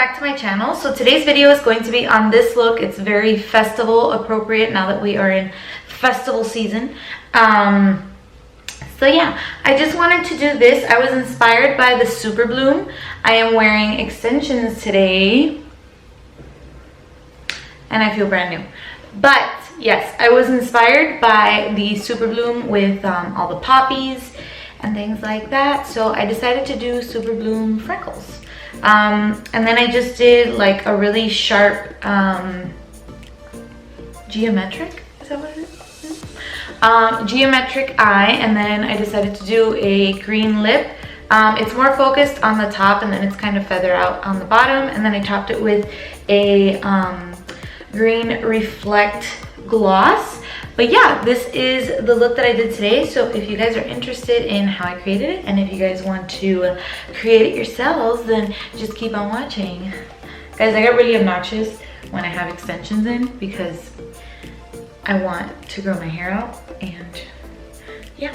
back to my channel. So today's video is going to be on this look. It's very festival appropriate now that we are in festival season. So yeah, I just wanted to do this. I was inspired by the SUPERBLOOM. I am wearing extensions today and I feel brand new. But yes, I was inspired by the SUPERBLOOM with all the poppies and things like that. So I decided to do SUPERBLOOM Freckles. And then I just did like a really sharp geometric, is that what it is? Geometric eye, and then I decided to do a green lip. It's more focused on the top and then it's kind of feather out on the bottom, and then I topped it with a green reflect gloss. But yeah, this is the look that I did today. So if you guys are interested in how I created it, and if you guys want to create it yourselves, then just keep on watching. Guys, I get really obnoxious when I have extensions in because I want to grow my hair out, and yeah.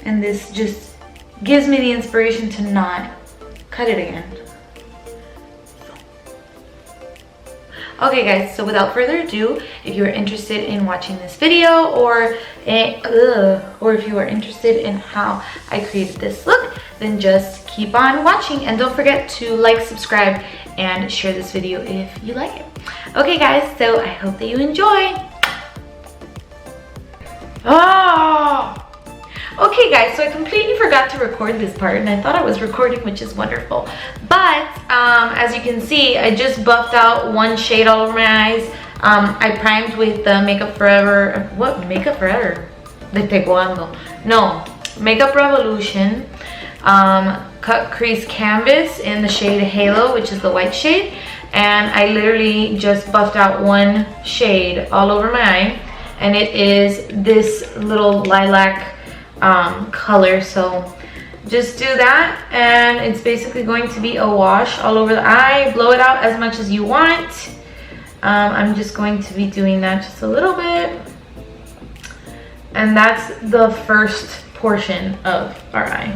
And this just gives me the inspiration to not cut it again. Okay guys, so without further ado, if you're interested in watching this video, or if you are interested in how I created this look, then just keep on watching, and don't forget to like, subscribe, and share this video if you like it. Okay guys, so I hope that you enjoy. Okay guys, so I completely forgot to record this part, and I thought I was recording, which is wonderful. But as you can see, I just buffed out one shade all over my eyes. I primed with the Makeup Forever, what? Makeup Forever? ¿Desde cuándo? No, Makeup Revolution cut crease canvas in the shade Halo, which is the white shade. And I literally just buffed out one shade all over my eye, and it is this little lilac color. So just do that, and it's basically going to be a wash all over the eye. Blow it out as much as you want. I'm just going to be doing that just a little bit, and that's the first portion of our eye.